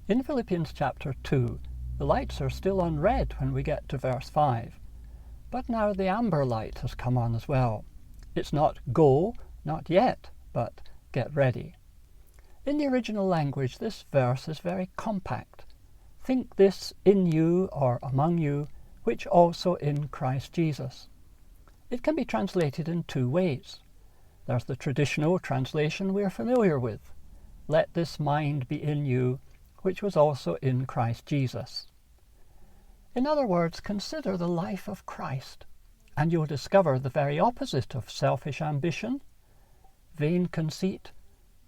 In Philippians chapter 2, the lights are still on red when we get to verse 5. But now the amber light has come on as well. It's not go, not yet, but get ready. In the original language, this verse is very compact. Think this in you or among you, which also in Christ Jesus. It can be translated in two ways. There's the traditional translation we're familiar with. Let this mind be in you, which was also in Christ Jesus. In other words, consider the life of Christ, and you'll discover the very opposite of selfish ambition, vain conceit,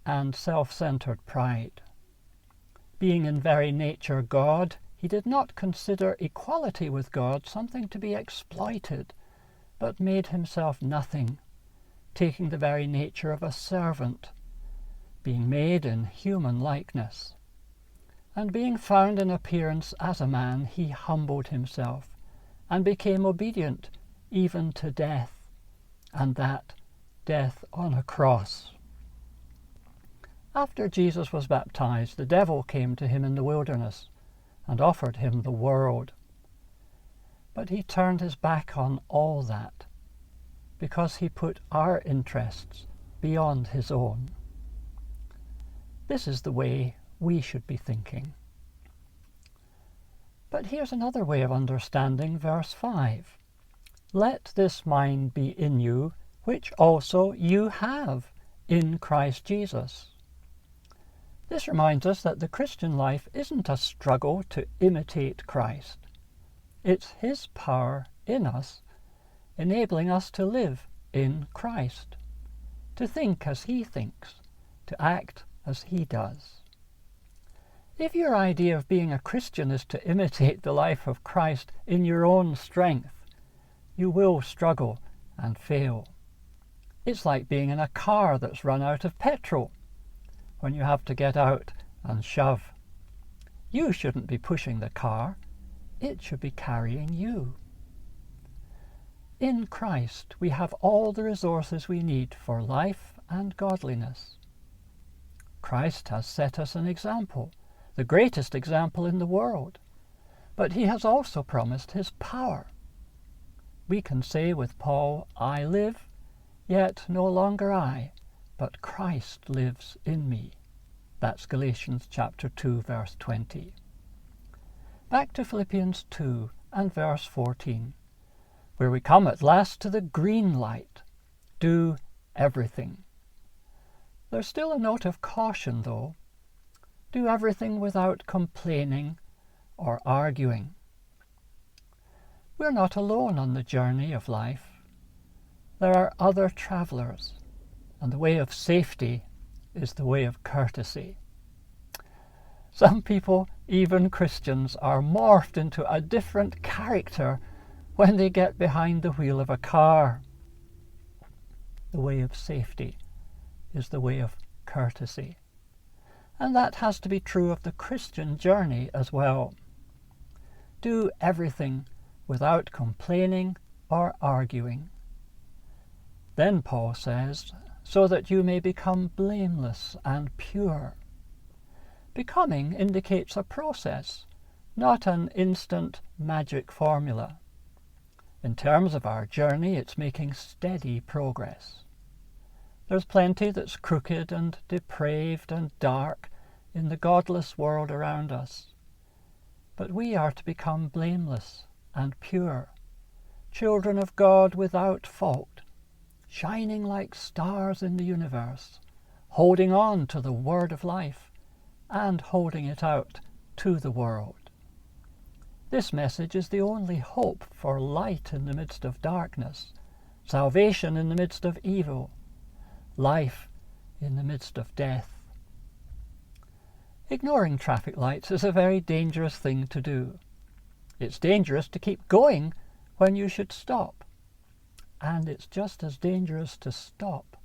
and self-centered pride. Being in very nature God, he did not consider equality with God something to be exploited, but made himself nothing, taking the very nature of a servant, being made in human likeness. And being found in appearance as a man, he humbled himself, and became obedient even to death, and that death on a cross. After Jesus was baptized, the devil came to him in the wilderness and offered him the world. But he turned his back on all that, because he put our interests beyond his own. This is the way we should be thinking. But here's another way of understanding verse 5. Let this mind be in you, which also you have in Christ Jesus. This reminds us that the Christian life isn't a struggle to imitate Christ. It's his power in us, enabling us to live in Christ, to think as he thinks, to act as he does. If your idea of being a Christian is to imitate the life of Christ in your own strength, you will struggle and fail. It's like being in a car that's run out of petrol, when you have to get out and shove. You shouldn't be pushing the car, it should be carrying you. In Christ, we have all the resources we need for life and godliness. Christ has set us an example, the greatest example in the world, but he has also promised his power. We can say with Paul, I live, yet no longer I, but Christ lives in me. That's Galatians chapter 2, verse 20. Back to Philippians 2 and verse 14, where we come at last to the green light. Do everything. There's still a note of caution, though. Do everything without complaining or arguing. We're not alone on the journey of life. There are other travelers, and the way of safety is the way of courtesy. Some people, even Christians, are morphed into a different character when they get behind the wheel of a car. The way of safety is the way of courtesy. And that has to be true of the Christian journey as well. Do everything without complaining or arguing. Then Paul says, so that you may become blameless and pure. Becoming indicates a process, not an instant magic formula. In terms of our journey, it's making steady progress. There's plenty that's crooked and depraved and dark in the godless world around us. But we are to become blameless and pure, children of God without fault, shining like stars in the universe, holding on to the word of life and holding it out to the world. This message is the only hope for light in the midst of darkness, salvation in the midst of evil, life in the midst of death. Ignoring traffic lights is a very dangerous thing to do. It's dangerous to keep going when you should stop. And it's just as dangerous to stop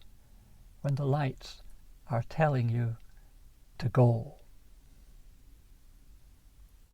when the lights are telling you to go.